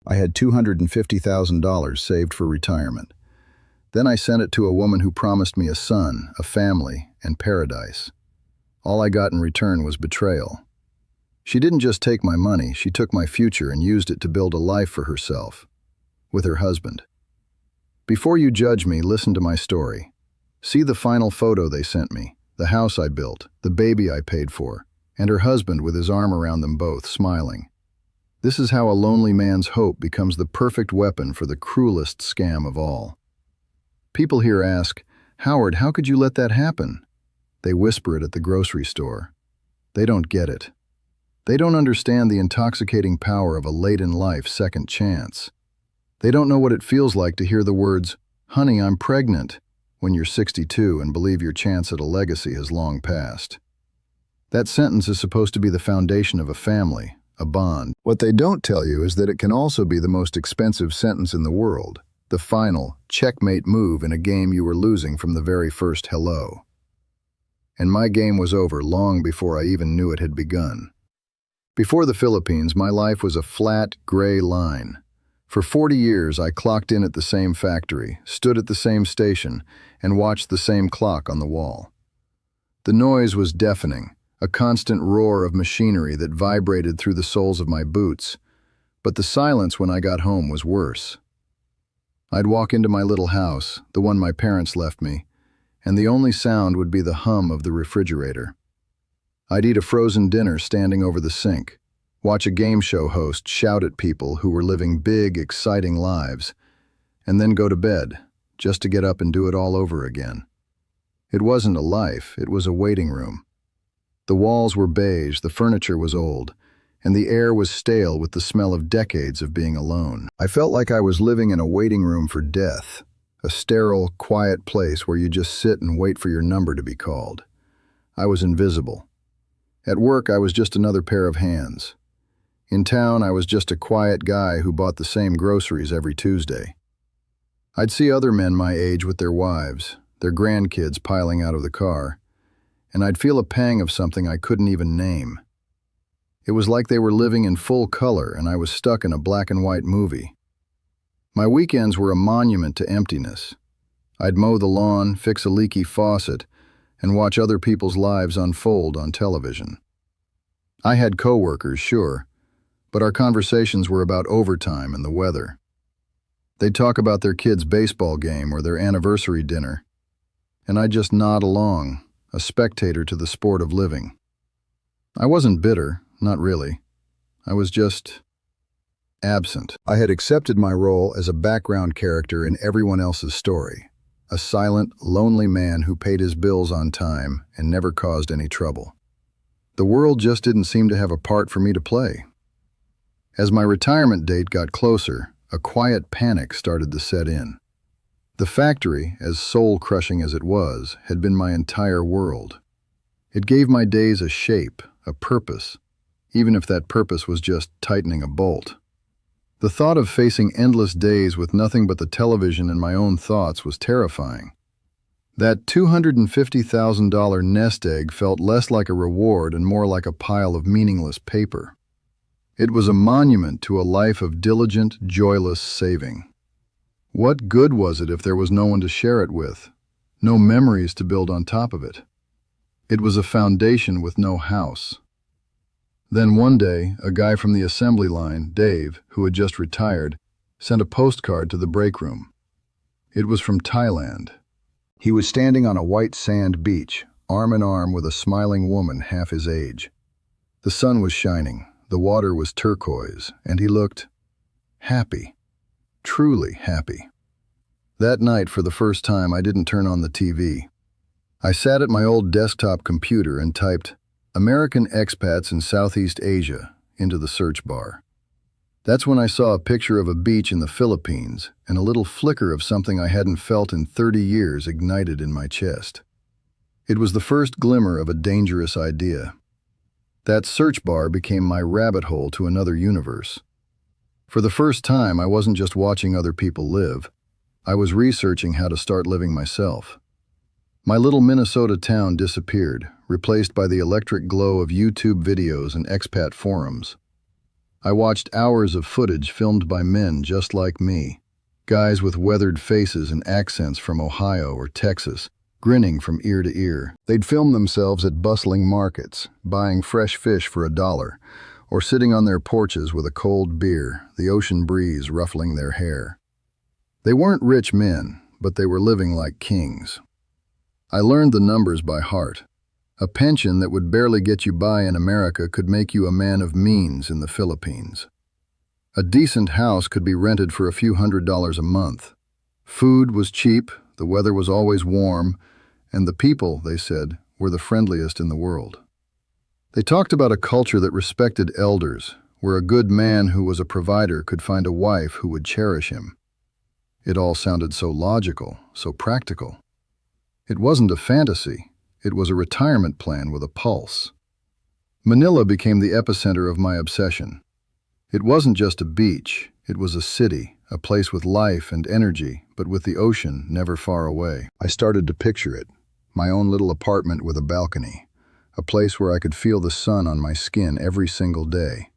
I had $250,000 saved for retirement. Then I sent it to a woman who promised me a son, a family, and paradise. All I got in return was betrayal. She didn't just take my money, she took my future and used it to build a life for herself, with her husband. Before you judge me, listen to my story. See the final photo they sent me, the house I built, the baby I paid for, and her husband with his arm around them both, smiling. This is how a lonely man's hope becomes the perfect weapon for the cruelest scam of all. People here ask, "Howard, how could you let that happen?" They whisper it at the grocery store. They don't get it. They don't understand the intoxicating power of a late-in-life second chance. They don't know what it feels like to hear the words, "Honey, I'm pregnant," when you're 62 and believe your chance at a legacy has long passed. That sentence is supposed to be the foundation of a family, a bond. What they don't tell you is that it can also be the most expensive sentence in the world, the final, checkmate move in a game you were losing from the very first hello. And my game was over long before I even knew it had begun. Before the Philippines, my life was a flat, gray line. For 40 years, I clocked in at the same factory, stood at the same station, and watched the same clock on the wall. The noise was deafening, a constant roar of machinery that vibrated through the soles of my boots, but the silence when I got home was worse. I'd walk into my little house, the one my parents left me, and the only sound would be the hum of the refrigerator. I'd eat a frozen dinner standing over the sink, watch a game show host shout at people who were living big, exciting lives, and then go to bed, just to get up and do it all over again. It wasn't a life, it was a waiting room. The walls were beige, the furniture was old, and the air was stale with the smell of decades of being alone. I felt like I was living in a waiting room for death, a sterile, quiet place where you just sit and wait for your number to be called. I was invisible. At work, I was just another pair of hands. In town, I was just a quiet guy who bought the same groceries every Tuesday. I'd see other men my age with their wives, their grandkids piling out of the car, and I'd feel a pang of something I couldn't even name. It was like they were living in full color and I was stuck in a black and white movie. My weekends were a monument to emptiness. I'd mow the lawn, fix a leaky faucet, and watch other people's lives unfold on television. I had coworkers, sure, but our conversations were about overtime and the weather. They'd talk about their kid's baseball game or their anniversary dinner, and I'd just nod along, a spectator to the sport of living. I wasn't bitter, not really. I was just absent. I had accepted my role as a background character in everyone else's story. A silent, lonely man who paid his bills on time and never caused any trouble. The world just didn't seem to have a part for me to play. As my retirement date got closer, a quiet panic started to set in. The factory, as soul-crushing as it was, had been my entire world. It gave my days a shape, a purpose, even if that purpose was just tightening a bolt. The thought of facing endless days with nothing but the television and my own thoughts was terrifying. That $250,000 nest egg felt less like a reward and more like a pile of meaningless paper. It was a monument to a life of diligent, joyless saving. What good was it if there was no one to share it with, no memories to build on top of it? It was a foundation with no house. Then one day, a guy from the assembly line, Dave, who had just retired, sent a postcard to the break room. It was from Thailand. He was standing on a white sand beach, arm in arm with a smiling woman half his age. The sun was shining, the water was turquoise, and he looked happy, truly happy. That night, for the first time, I didn't turn on the TV. I sat at my old desktop computer and typed American expats in Southeast Asia into the search bar. That's when I saw a picture of a beach in the Philippines, and a little flicker of something I hadn't felt in 30 years ignited in my chest. It was the first glimmer of a dangerous idea. That search bar became my rabbit hole to another universe. For the first time, I wasn't just watching other people live. I was researching how to start living myself. My little Minnesota town disappeared, replaced by the electric glow of YouTube videos and expat forums. I watched hours of footage filmed by men just like me, guys with weathered faces and accents from Ohio or Texas, grinning from ear to ear. They'd film themselves at bustling markets, buying fresh fish for $1, or sitting on their porches with a cold beer, the ocean breeze ruffling their hair. They weren't rich men, but they were living like kings. I learned the numbers by heart. A pension that would barely get you by in America could make you a man of means in the Philippines. A decent house could be rented for a few $100s a month. Food was cheap, the weather was always warm, and the people, they said, were the friendliest in the world. They talked about a culture that respected elders, where a good man who was a provider could find a wife who would cherish him. It all sounded so logical, so practical. It wasn't a fantasy. It was a retirement plan with a pulse. Manila became the epicenter of my obsession. It wasn't just a beach, it was a city, a place with life and energy, but with the ocean never far away. I started to picture it, my own little apartment with a balcony, a place where I could feel the sun on my skin every single day.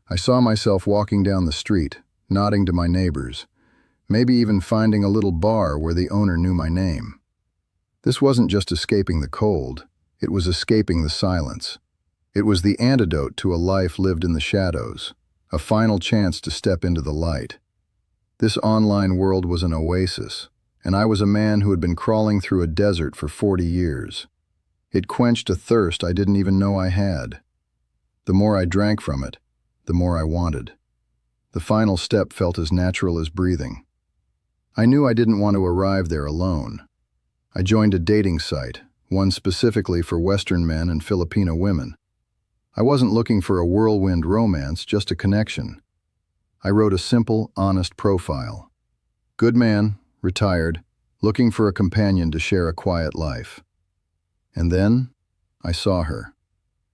I saw myself walking down the street, nodding to my neighbors, maybe even finding a little bar where the owner knew my name. This wasn't just escaping the cold, it was escaping the silence. It was the antidote to a life lived in the shadows, a final chance to step into the light. This online world was an oasis, and I was a man who had been crawling through a desert for 40 years. It quenched a thirst I didn't even know I had. The more I drank from it, the more I wanted. The final step felt as natural as breathing. I knew I didn't want to arrive there alone. I joined a dating site, one specifically for Western men and Filipina women. I wasn't looking for a whirlwind romance, just a connection. I wrote a simple, honest profile. Good man, retired, looking for a companion to share a quiet life. And then, I saw her.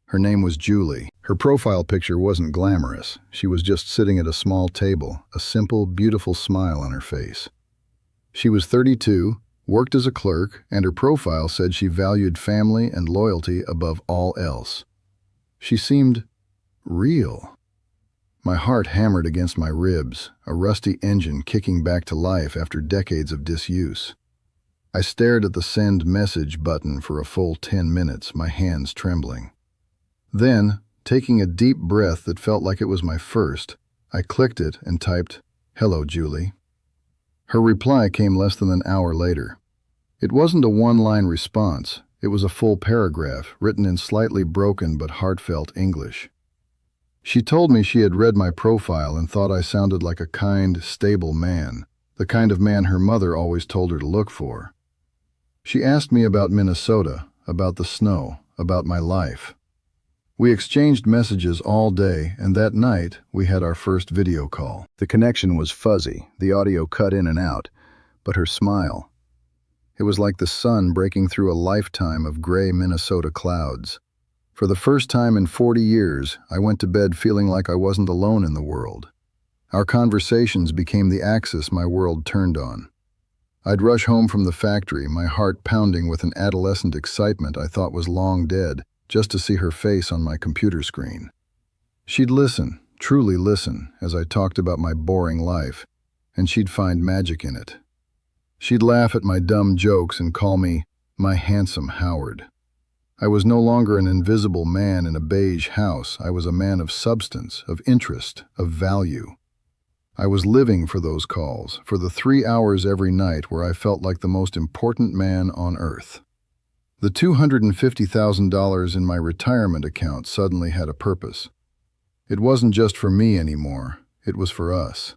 Her name was Julie. Her profile picture wasn't glamorous. She was just sitting at a small table, a simple, beautiful smile on her face. She was 32, worked as a clerk, and her profile said she valued family and loyalty above all else. She seemed real. My heart hammered against my ribs, a rusty engine kicking back to life after decades of disuse. I stared at the send message button for a full 10 minutes, my hands trembling. Then, taking a deep breath that felt like it was my first, I clicked it and typed, "Hello, Julie." Her reply came less than an hour later. It wasn't a one-line response. It was a full paragraph, written in slightly broken but heartfelt English. She told me she had read my profile and thought I sounded like a kind, stable man, the kind of man her mother always told her to look for. She asked me about Minnesota, about the snow, about my life. We exchanged messages all day, and that night we had our first video call. The connection was fuzzy, the audio cut in and out, but her smile. It was like the sun breaking through a lifetime of gray Minnesota clouds. For the first time in 40 years, I went to bed feeling like I wasn't alone in the world. Our conversations became the axis my world turned on. I'd rush home from the factory, my heart pounding with an adolescent excitement I thought was long dead, just to see her face on my computer screen. She'd listen, truly listen, as I talked about my boring life, and she'd find magic in it. She'd laugh at my dumb jokes and call me my handsome Howard. I was no longer an invisible man in a beige house. I was a man of substance, of interest, of value. I was living for those calls, for the 3 hours every night where I felt like the most important man on earth. The $250,000 in my retirement account suddenly had a purpose. It wasn't just for me anymore, it was for us.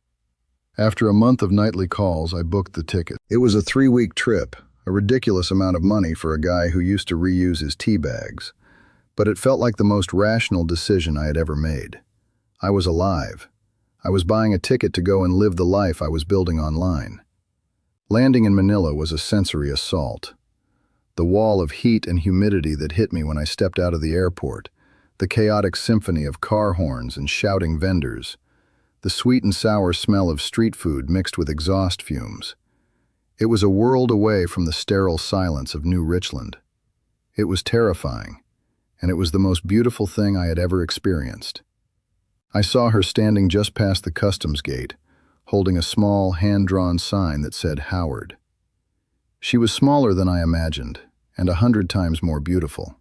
After a month of nightly calls, I booked the ticket. It was a 3-week trip, a ridiculous amount of money for a guy who used to reuse his tea bags. But it felt like the most rational decision I had ever made. I was alive. I was buying a ticket to go and live the life I was building online. Landing in Manila was a sensory assault. The wall of heat and humidity that hit me when I stepped out of the airport, the chaotic symphony of car horns and shouting vendors, the sweet and sour smell of street food mixed with exhaust fumes. It was a world away from the sterile silence of New Richland. It was terrifying, and it was the most beautiful thing I had ever experienced. I saw her standing just past the customs gate, holding a small, hand-drawn sign that said Howard. She was smaller than I imagined, and 100 times more beautiful.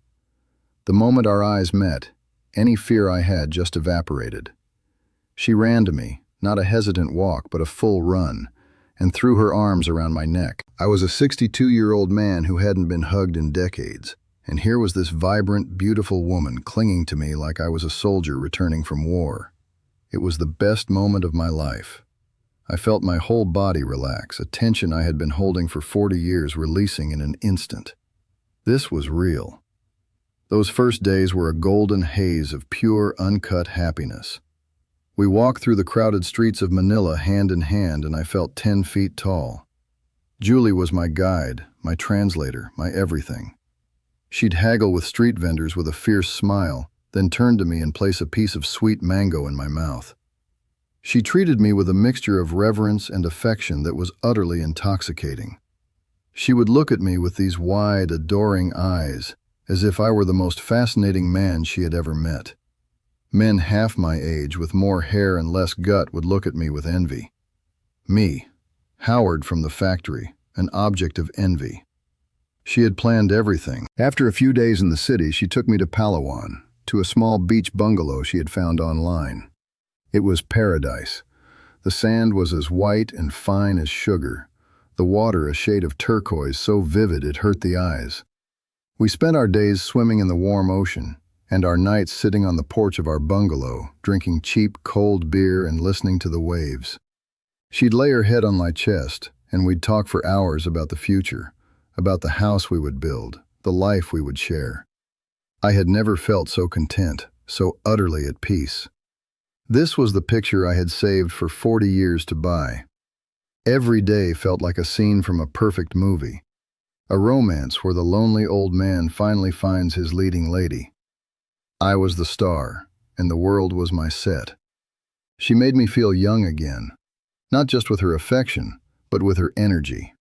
The moment our eyes met, any fear I had just evaporated. She ran to me, not a hesitant walk, but a full run, and threw her arms around my neck. I was a 62-year-old man who hadn't been hugged in decades, and here was this vibrant, beautiful woman clinging to me like I was a soldier returning from war. It was the best moment of my life. I felt my whole body relax, a tension I had been holding for 40 years releasing in an instant. This was real. Those first days were a golden haze of pure, uncut happiness. We walked through the crowded streets of Manila hand in hand, and I felt 10 feet tall. Julie was my guide, my translator, my everything. She'd haggle with street vendors with a fierce smile, then turn to me and place a piece of sweet mango in my mouth. She treated me with a mixture of reverence and affection that was utterly intoxicating. She would look at me with these wide, adoring eyes, as if I were the most fascinating man she had ever met. Men half my age with more hair and less gut would look at me with envy. Me, Howard from the factory, an object of envy. She had planned everything. After a few days in the city, she took me to Palawan, to a small beach bungalow she had found online. It was paradise. The sand was as white and fine as sugar, the water a shade of turquoise so vivid it hurt the eyes. We spent our days swimming in the warm ocean, and our nights sitting on the porch of our bungalow, drinking cheap, cold beer and listening to the waves. She'd lay her head on my chest, and we'd talk for hours about the future, about the house we would build, the life we would share. I had never felt so content, so utterly at peace. This was the picture I had saved for 40 years to buy. Every day felt like a scene from a perfect movie, a romance where the lonely old man finally finds his leading lady. I was the star, and the world was my set. She made me feel young again, not just with her affection, but with her energy.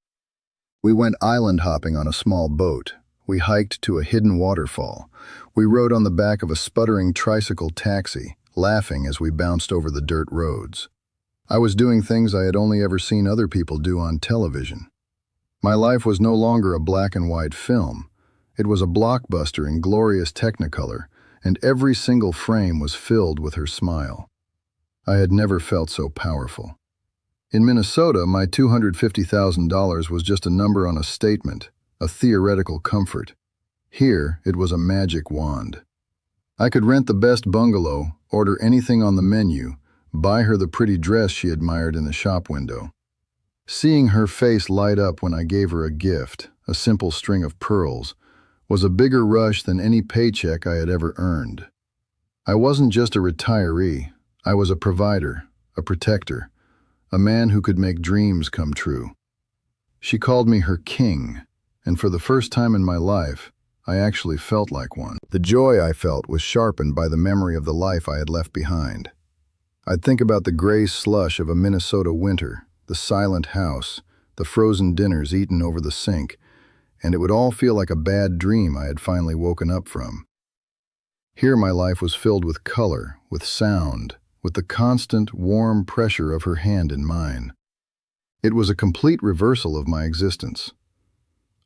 We went island hopping on a small boat. We hiked to a hidden waterfall. We rode on the back of a sputtering tricycle taxi, laughing as we bounced over the dirt roads. I was doing things I had only ever seen other people do on television. My life was no longer a black and white film. It was a blockbuster in glorious technicolor, and every single frame was filled with her smile. I had never felt so powerful. In Minnesota, my $250,000 was just a number on a statement, a theoretical comfort. Here, it was a magic wand. I could rent the best bungalow, order anything on the menu, buy her the pretty dress she admired in the shop window. Seeing her face light up when I gave her a gift, a simple string of pearls, was a bigger rush than any paycheck I had ever earned. I wasn't just a retiree, I was a provider, a protector, a man who could make dreams come true. She called me her king, and for the first time in my life, I actually felt like one. The joy I felt was sharpened by the memory of the life I had left behind. I'd think about the gray slush of a Minnesota winter, the silent house, the frozen dinners eaten over the sink, and it would all feel like a bad dream I had finally woken up from. Here my life was filled with color, with sound, with the constant, warm pressure of her hand in mine. It was a complete reversal of my existence.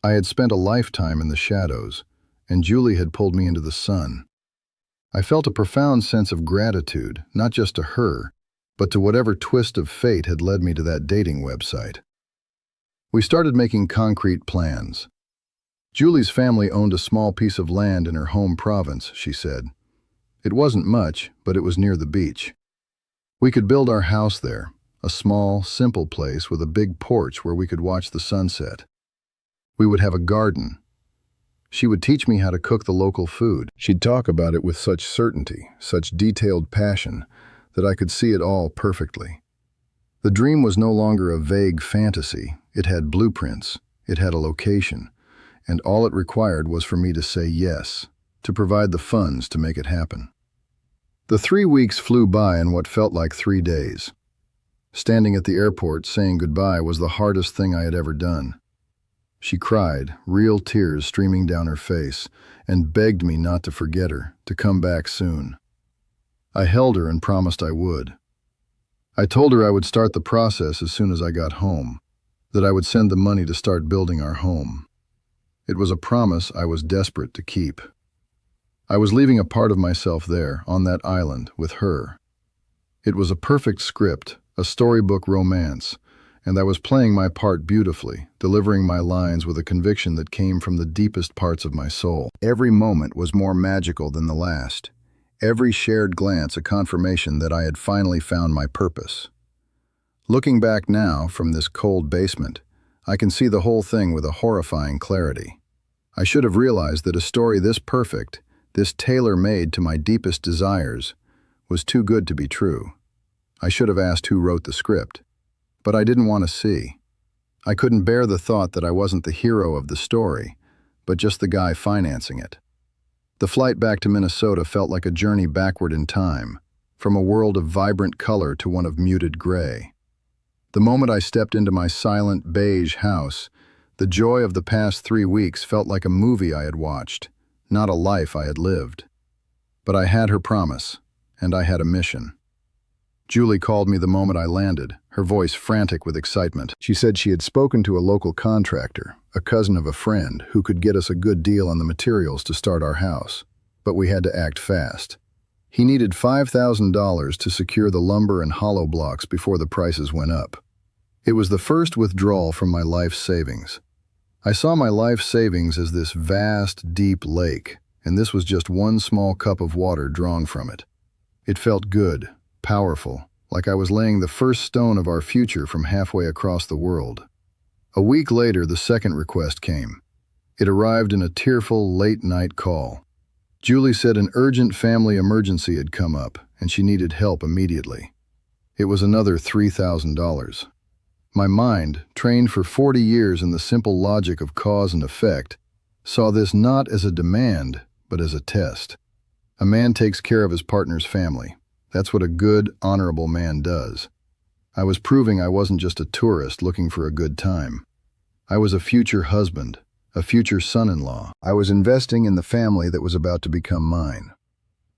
I had spent a lifetime in the shadows, and Julie had pulled me into the sun. I felt a profound sense of gratitude, not just to her, but to whatever twist of fate had led me to that dating website. We started making concrete plans. Julie's family owned a small piece of land in her home province, she said. It wasn't much, but it was near the beach. We could build our house there, a small, simple place with a big porch where we could watch the sunset. We would have a garden. She would teach me how to cook the local food. She'd talk about it with such certainty, such detailed passion, that I could see it all perfectly. The dream was no longer a vague fantasy. It had blueprints, it had a location, and all it required was for me to say yes, to provide the funds to make it happen. The 3 weeks flew by in what felt like 3 days. Standing at the airport saying goodbye was the hardest thing I had ever done. She cried, real tears streaming down her face, and begged me not to forget her, to come back soon. I held her and promised I would. I told her I would start the process as soon as I got home, that I would send the money to start building our home. It was a promise I was desperate to keep. I was leaving a part of myself there, on that island, with her. It was a perfect script, a storybook romance, and I was playing my part beautifully, delivering my lines with a conviction that came from the deepest parts of my soul. Every moment was more magical than the last. Every shared glance a confirmation that I had finally found my purpose. Looking back now from this cold basement, I can see the whole thing with a horrifying clarity. I should have realized that a story this perfect, this tailor-made to my deepest desires, was too good to be true. I should have asked who wrote the script, but I didn't want to see. I couldn't bear the thought that I wasn't the hero of the story, but just the guy financing it. The flight back to Minnesota felt like a journey backward in time, from a world of vibrant color to one of muted gray. The moment I stepped into my silent, beige house, the joy of the past 3 weeks felt like a movie I had watched, not a life I had lived. But I had her promise, and I had a mission. Julie called me the moment I landed, her voice frantic with excitement. She said she had spoken to a local contractor, a cousin of a friend, who could get us a good deal on the materials to start our house, but we had to act fast. He needed $5,000 to secure the lumber and hollow blocks before the prices went up. It was the first withdrawal from my life savings. I saw my life savings as this vast, deep lake, and this was just one small cup of water drawn from it. It felt good, powerful, like I was laying the first stone of our future from halfway across the world. A week later, the second request came. It arrived in a tearful, late-night call. Julie said an urgent family emergency had come up, and she needed help immediately. It was another $3,000. My mind, trained for 40 years in the simple logic of cause and effect, saw this not as a demand, but as a test. A man takes care of his partner's family. That's what a good, honorable man does. I was proving I wasn't just a tourist looking for a good time. I was a future husband, a future son-in-law. I was investing in the family that was about to become mine.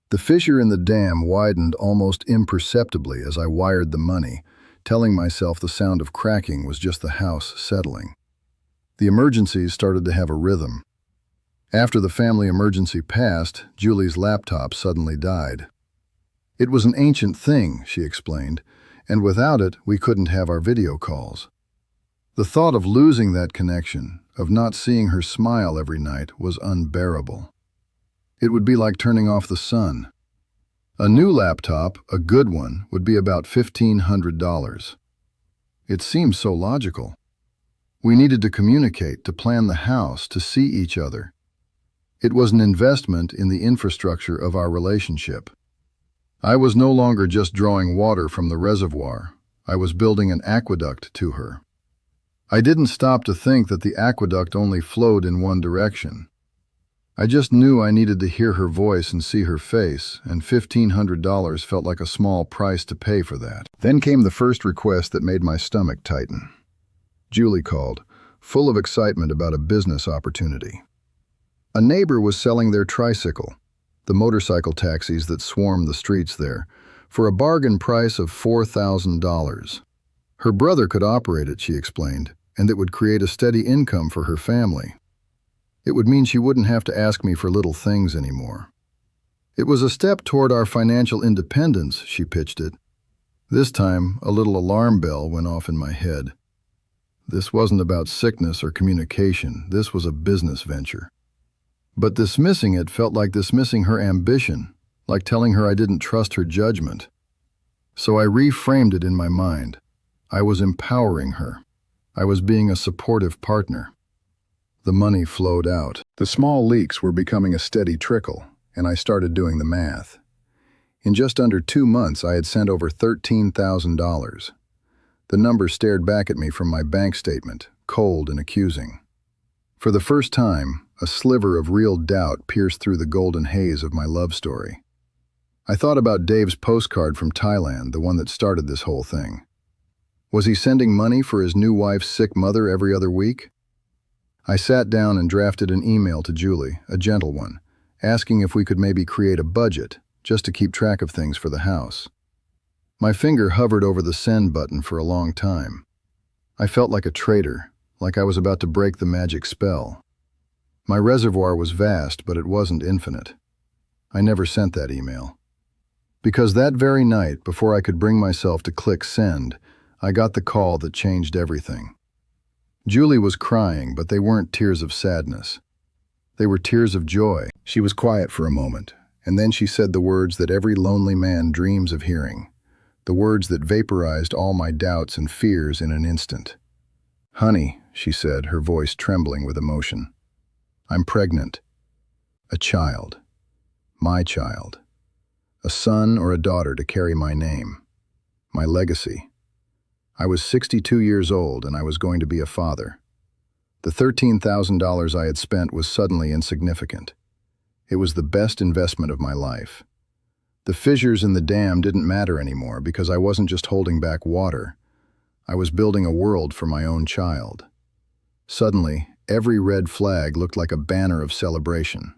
The fissure in the dam widened almost imperceptibly as I wired the money, telling myself the sound of cracking was just the house settling. The emergencies started to have a rhythm. After the family emergency passed, Julie's laptop suddenly died. It was an ancient thing, she explained, and without it, we couldn't have our video calls. The thought of losing that connection, of not seeing her smile every night, was unbearable. It would be like turning off the sun. A new laptop, a good one, would be about $1,500. It seemed so logical. We needed to communicate, to plan the house, to see each other. It was an investment in the infrastructure of our relationship. I was no longer just drawing water from the reservoir. I was building an aqueduct to her. I didn't stop to think that the aqueduct only flowed in one direction. I just knew I needed to hear her voice and see her face, and $1,500 felt like a small price to pay for that. Then came the first request that made my stomach tighten. Julie called, full of excitement about a business opportunity. A neighbor was selling their tricycle, the motorcycle taxis that swarm the streets there, for a bargain price of $4,000. Her brother could operate it, she explained, and it would create a steady income for her family. It would mean she wouldn't have to ask me for little things anymore. It was a step toward our financial independence, she pitched it. This time, a little alarm bell went off in my head. This wasn't about sickness or communication. This was a business venture. But dismissing it felt like dismissing her ambition, like telling her I didn't trust her judgment. So I reframed it in my mind. I was empowering her. I was being a supportive partner. The money flowed out. The small leaks were becoming a steady trickle, and I started doing the math. In just under 2 months, I had sent over $13,000. The number stared back at me from my bank statement, cold and accusing. For the first time, a sliver of real doubt pierced through the golden haze of my love story. I thought about Dave's postcard from Thailand, the one that started this whole thing. Was he sending money for his new wife's sick mother every other week? I sat down and drafted an email to Julie, a gentle one, asking if we could maybe create a budget, just to keep track of things for the house. My finger hovered over the send button for a long time. I felt like a traitor, like I was about to break the magic spell. My reservoir was vast, but it wasn't infinite. I never sent that email. Because that very night, before I could bring myself to click send, I got the call that changed everything. Julie was crying, but they weren't tears of sadness. They were tears of joy. She was quiet for a moment, and then she said the words that every lonely man dreams of hearing, the words that vaporized all my doubts and fears in an instant. "Honey," she said, her voice trembling with emotion, "I'm pregnant. A child. My child. A son or a daughter to carry my name. My legacy. I was 62 years old and I was going to be a father. The $13,000 I had spent was suddenly insignificant. It was the best investment of my life. The fissures in the dam didn't matter anymore because I wasn't just holding back water. I was building a world for my own child. Suddenly, every red flag looked like a banner of celebration.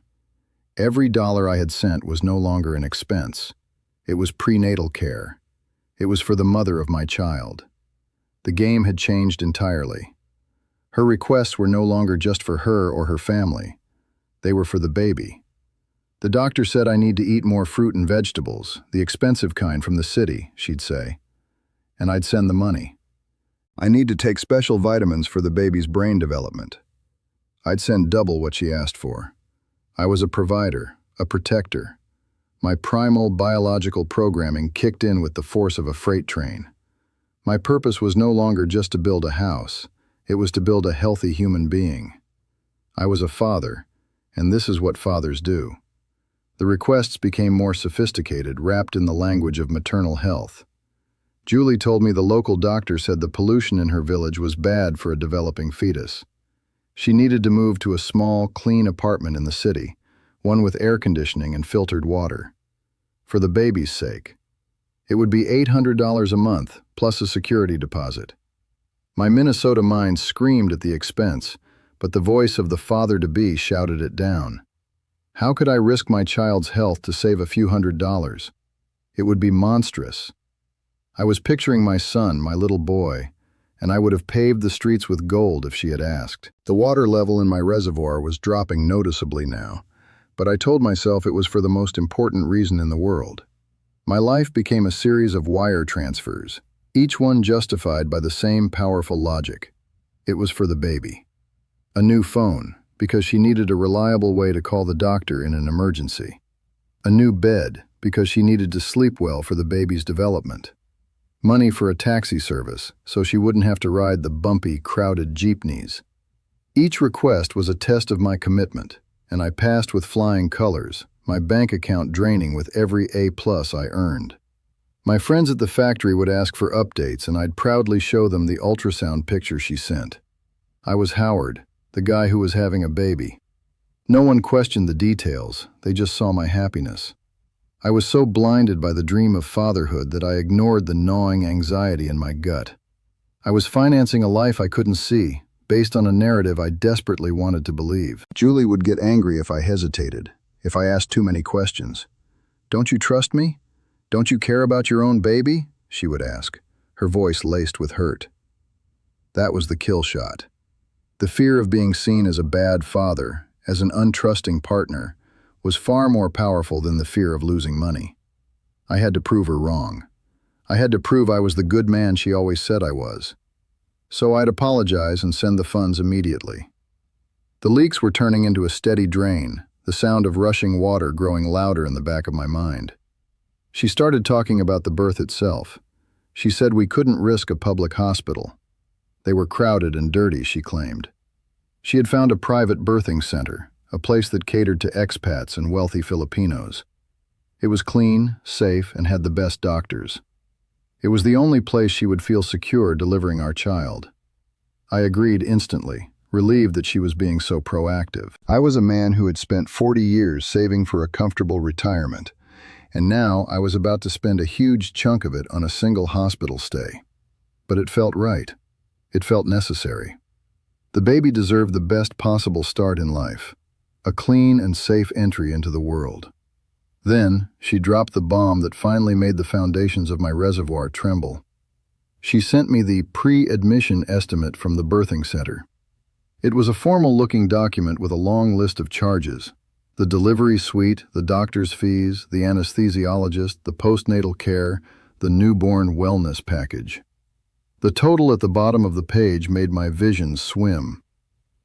Every dollar I had sent was no longer an expense. It was prenatal care. It was for the mother of my child. The game had changed entirely. Her requests were no longer just for her or her family. They were for the baby. The doctor said I need to eat more fruit and vegetables, the expensive kind from the city, she'd say. And I'd send the money. I need to take special vitamins for the baby's brain development. I'd send double what she asked for. I was a provider, a protector. My primal biological programming kicked in with the force of a freight train. My purpose was no longer just to build a house. It was to build a healthy human being. I was a father, and this is what fathers do. The requests became more sophisticated, wrapped in the language of maternal health. Julie told me the local doctor said the pollution in her village was bad for a developing fetus. She needed to move to a small, clean apartment in the city, one with air conditioning and filtered water. For the baby's sake. It would be $800 a month, plus a security deposit. My Minnesota mind screamed at the expense, but the voice of the father-to-be shouted it down. How could I risk my child's health to save a few $100s? It would be monstrous. I was picturing my son, my little boy, and I would have paved the streets with gold if she had asked. The water level in my reservoir was dropping noticeably now, but I told myself it was for the most important reason in the world. My life became a series of wire transfers, each one justified by the same powerful logic. It was for the baby. A new phone, because she needed a reliable way to call the doctor in an emergency. A new bed, because she needed to sleep well for the baby's development. Money for a taxi service, so she wouldn't have to ride the bumpy, crowded jeepneys. Each request was a test of my commitment, and I passed with flying colors, my bank account draining with every A+ I earned. My friends at the factory would ask for updates, and I'd proudly show them the ultrasound picture she sent. I was Howard, the guy who was having a baby. No one questioned the details, they just saw my happiness. I was so blinded by the dream of fatherhood that I ignored the gnawing anxiety in my gut. I was financing a life I couldn't see, based on a narrative I desperately wanted to believe. Julie would get angry if I hesitated, if I asked too many questions. "Don't you trust me? Don't you care about your own baby?" she would ask, her voice laced with hurt. That was the kill shot. The fear of being seen as a bad father, as an untrusting partner, was far more powerful than the fear of losing money. I had to prove her wrong. I had to prove I was the good man she always said I was. So I'd apologize and send the funds immediately. The leaks were turning into a steady drain, the sound of rushing water growing louder in the back of my mind. She started talking about the birth itself. She said we couldn't risk a public hospital. They were crowded and dirty, she claimed. She had found a private birthing center, a place that catered to expats and wealthy Filipinos. It was clean, safe, and had the best doctors. It was the only place she would feel secure delivering our child. I agreed instantly, relieved that she was being so proactive. I was a man who had spent 40 years saving for a comfortable retirement, and now I was about to spend a huge chunk of it on a single hospital stay. But it felt right. It felt necessary. The baby deserved the best possible start in life, a clean and safe entry into the world. Then, she dropped the bomb that finally made the foundations of my reservoir tremble. She sent me the pre-admission estimate from the birthing center. It was a formal-looking document with a long list of charges: the delivery suite, the doctor's fees, the anesthesiologist, the postnatal care, the newborn wellness package. The total at the bottom of the page made my vision swim.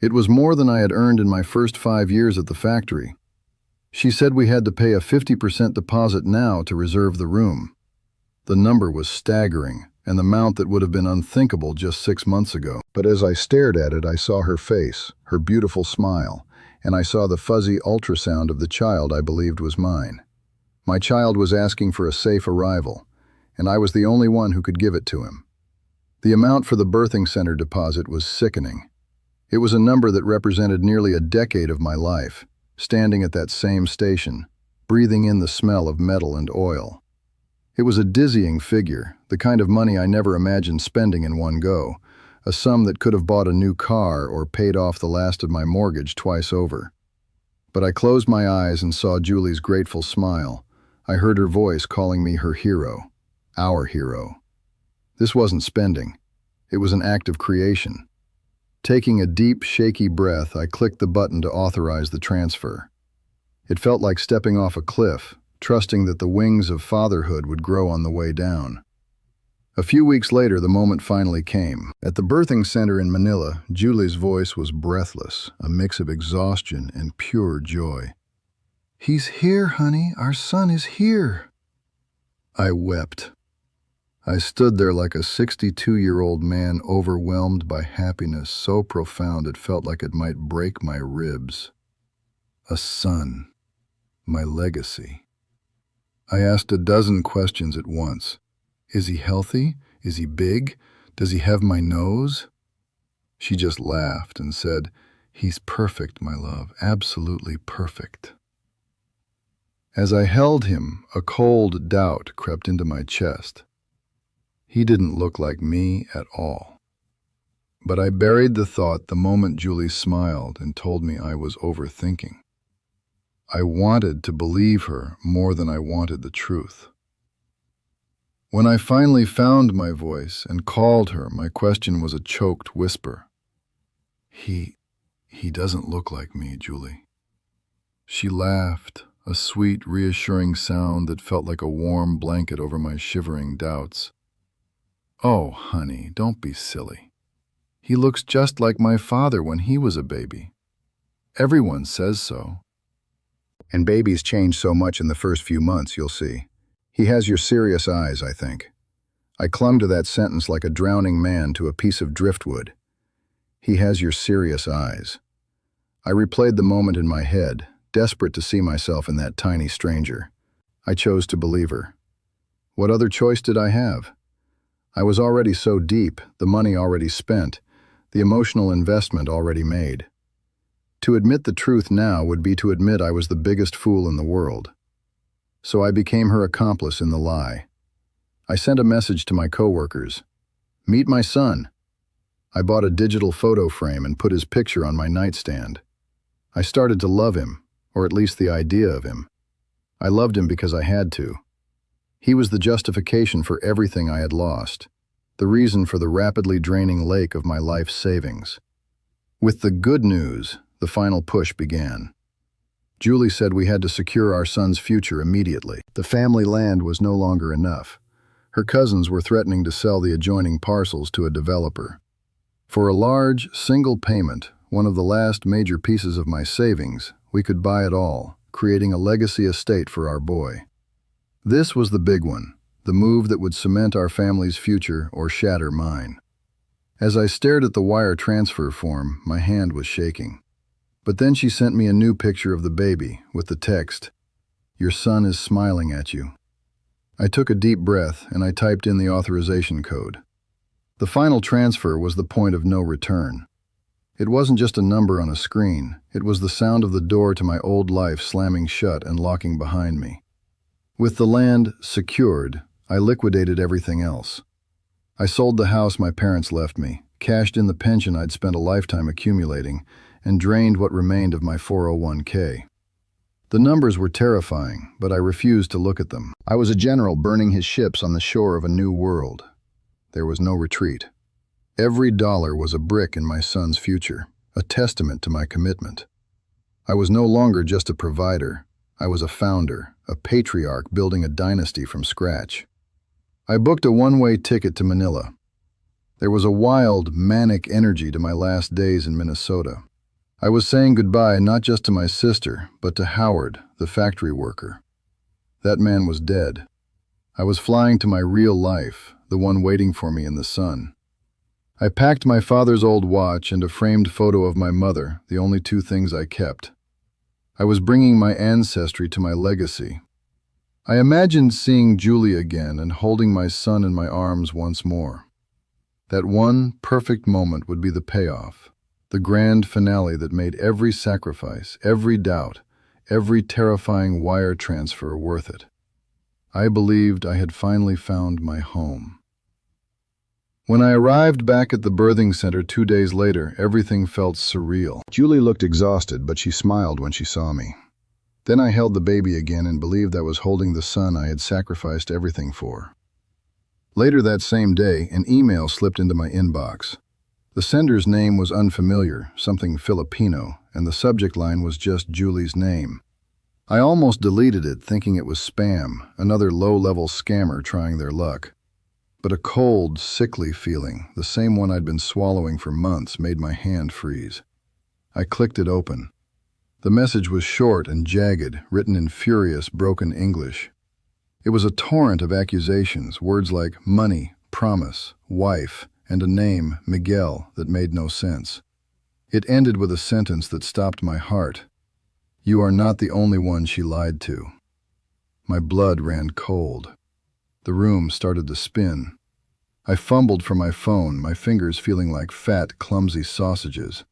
It was more than I had earned in my first 5 years at the factory. She said we had to pay a 50% deposit now to reserve the room. The number was staggering, an amount that would have been unthinkable just 6 months ago. But as I stared at it, I saw her face, her beautiful smile, and I saw the fuzzy ultrasound of the child I believed was mine. My child was asking for a safe arrival, and I was the only one who could give it to him. The amount for the birthing center deposit was sickening. It was a number that represented nearly a decade of my life, standing at that same station, breathing in the smell of metal and oil. It was a dizzying figure, the kind of money I never imagined spending in one go, a sum that could have bought a new car or paid off the last of my mortgage twice over. But I closed my eyes and saw Julie's grateful smile. I heard her voice calling me her hero, our hero. This wasn't spending. It was an act of creation. Taking a deep, shaky breath, I clicked the button to authorize the transfer. It felt like stepping off a cliff, trusting that the wings of fatherhood would grow on the way down. A few weeks later, the moment finally came. At the birthing center in Manila, Julie's voice was breathless, a mix of exhaustion and pure joy. "He's here, honey. Our son is here." I wept. I stood there like a 62-year-old man overwhelmed by happiness so profound it felt like it might break my ribs. A son. My legacy. I asked a dozen questions at once. Is he healthy? Is he big? Does he have my nose? She just laughed and said, "He's perfect, my love, absolutely perfect." As I held him, a cold doubt crept into my chest. He didn't look like me at all. But I buried the thought the moment Julie smiled and told me I was overthinking. I wanted to believe her more than I wanted the truth. When I finally found my voice and called her, my question was a choked whisper. He doesn't look like me, Julie." She laughed, a sweet, reassuring sound that felt like a warm blanket over my shivering doubts. "Oh, honey, don't be silly. He looks just like my father when he was a baby. Everyone says so. And babies change so much in the first few months, you'll see. He has your serious eyes, I think." I clung to that sentence like a drowning man to a piece of driftwood. He has your serious eyes. I replayed the moment in my head, desperate to see myself in that tiny stranger. I chose to believe her. What other choice did I have? I was already so deep, the money already spent, the emotional investment already made. To admit the truth now would be to admit I was the biggest fool in the world. So I became her accomplice in the lie. I sent a message to my coworkers. "Meet my son." I bought a digital photo frame and put his picture on my nightstand. I started to love him, or at least the idea of him. I loved him because I had to. He was the justification for everything I had lost, the reason for the rapidly draining lake of my life's savings. With the good news, the final push began. Julie said we had to secure our son's future immediately. The family land was no longer enough. Her cousins were threatening to sell the adjoining parcels to a developer. For a large, single payment, one of the last major pieces of my savings, we could buy it all, creating a legacy estate for our boy. This was the big one, the move that would cement our family's future or shatter mine. As I stared at the wire transfer form, my hand was shaking. But then she sent me a new picture of the baby with the text, "Your son is smiling at you." I took a deep breath and I typed in the authorization code. The final transfer was the point of no return. It wasn't just a number on a screen, it was the sound of the door to my old life slamming shut and locking behind me. With the land secured, I liquidated everything else. I sold the house my parents left me, cashed in the pension I'd spent a lifetime accumulating, and drained what remained of my 401k. The numbers were terrifying, but I refused to look at them. I was a general burning his ships on the shore of a new world. There was no retreat. Every dollar was a brick in my son's future, a testament to my commitment. I was no longer just a provider. I was a founder, a patriarch building a dynasty from scratch. I booked a one-way ticket to Manila. There was a wild, manic energy to my last days in Minnesota. I was saying goodbye not just to my sister, but to Howard, the factory worker. That man was dead. I was flying to my real life, the one waiting for me in the sun. I packed my father's old watch and a framed photo of my mother, the only two things I kept. I was bringing my ancestry to my legacy. I imagined seeing Julie again and holding my son in my arms once more. That one perfect moment would be the payoff. The grand finale that made every sacrifice, every doubt, every terrifying wire transfer worth it. I believed I had finally found my home. When I arrived back at the birthing center 2 days later, everything felt surreal. Julie looked exhausted, but she smiled when she saw me. Then I held the baby again and believed I was holding the son I had sacrificed everything for. Later that same day, an email slipped into my inbox. The sender's name was unfamiliar, something Filipino, and the subject line was just Julie's name. I almost deleted it, thinking it was spam, another low-level scammer trying their luck. But a cold, sickly feeling, the same one I'd been swallowing for months, made my hand freeze. I clicked it open. The message was short and jagged, written in furious, broken English. It was a torrent of accusations, words like money, promise, wife, and a name, Miguel, that made no sense. It ended with a sentence that stopped my heart. "You are not the only one she lied to." My blood ran cold. The room started to spin. I fumbled for my phone, my fingers feeling like fat, clumsy sausages.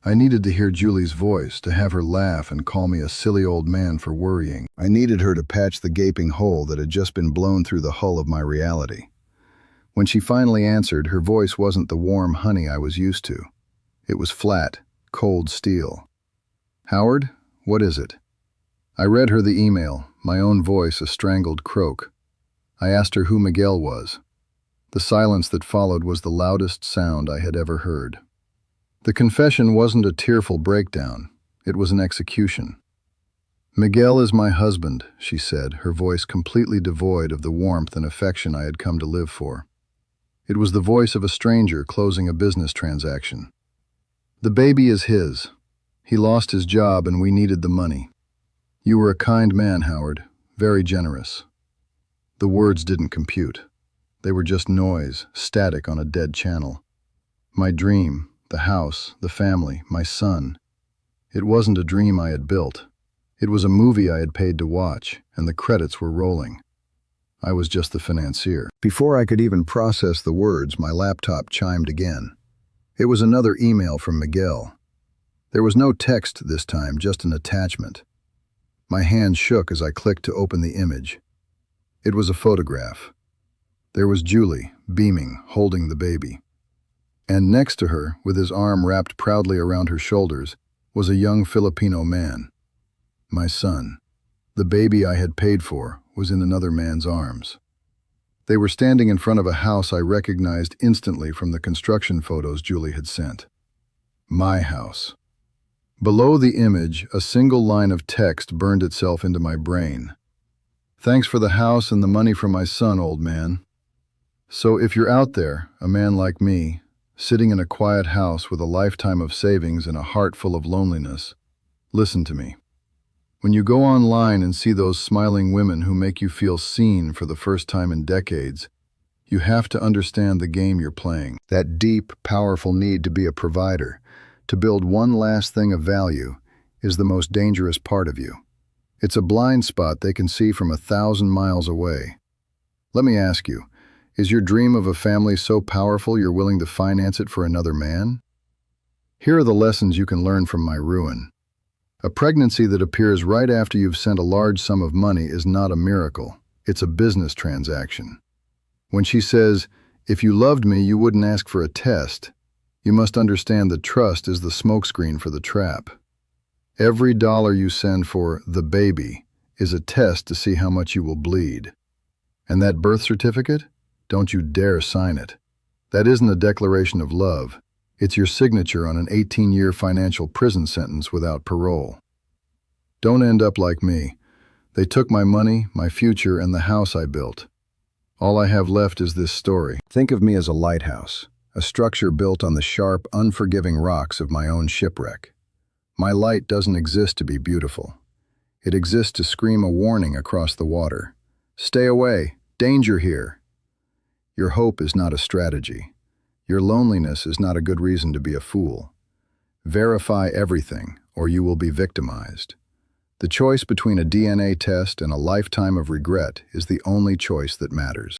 I needed to hear Julie's voice, to have her laugh and call me a silly old man for worrying. I needed her to patch the gaping hole that had just been blown through the hull of my reality. When she finally answered, her voice wasn't the warm honey I was used to. It was flat, cold steel. "Howard, what is it?" I read her the email, my own voice a strangled croak. I asked her who Miguel was. The silence that followed was the loudest sound I had ever heard. The confession wasn't a tearful breakdown. It was an execution. "Miguel is my husband," she said, her voice completely devoid of the warmth and affection I had come to live for. It was the voice of a stranger closing a business transaction. "The baby is his. He lost his job and we needed the money. You were a kind man, Howard, very generous." The words didn't compute. They were just noise, static on a dead channel. My dream, the house, the family, my son. It wasn't a dream I had built. It was a movie I had paid to watch, and the credits were rolling. I was just the financier. Before I could even process the words, my laptop chimed again. It was another email from Miguel. There was no text this time, just an attachment. My hand shook as I clicked to open the image. It was a photograph. There was Julie, beaming, holding the baby. And next to her, with his arm wrapped proudly around her shoulders, was a young Filipino man. My son. The baby I had paid for was in another man's arms. They were standing in front of a house I recognized instantly from the construction photos Julie had sent. My house. Below the image, a single line of text burned itself into my brain. "Thanks for the house and the money for my son, old man." So if you're out there, a man like me, sitting in a quiet house with a lifetime of savings and a heart full of loneliness, listen to me. When you go online and see those smiling women who make you feel seen for the first time in decades, you have to understand the game you're playing. That deep, powerful need to be a provider, to build one last thing of value, is the most dangerous part of you. It's a blind spot they can see from 1,000 miles away. Let me ask you, is your dream of a family so powerful you're willing to finance it for another man? Here are the lessons you can learn from my ruin. A pregnancy that appears right after you've sent a large sum of money is not a miracle. It's a business transaction. When she says, "If you loved me, you wouldn't ask for a test," you must understand that trust is the smokescreen for the trap. Every dollar you send for the baby is a test to see how much you will bleed. And that birth certificate? Don't you dare sign it. That isn't a declaration of love. It's your signature on an 18-year financial prison sentence without parole. Don't end up like me. They took my money, my future, and the house I built. All I have left is this story. Think of me as a lighthouse, a structure built on the sharp, unforgiving rocks of my own shipwreck. My light doesn't exist to be beautiful. It exists to scream a warning across the water. Stay away! Danger here! Your hope is not a strategy. Your loneliness is not a good reason to be a fool. Verify everything, or you will be victimized. The choice between a DNA test and a lifetime of regret is the only choice that matters.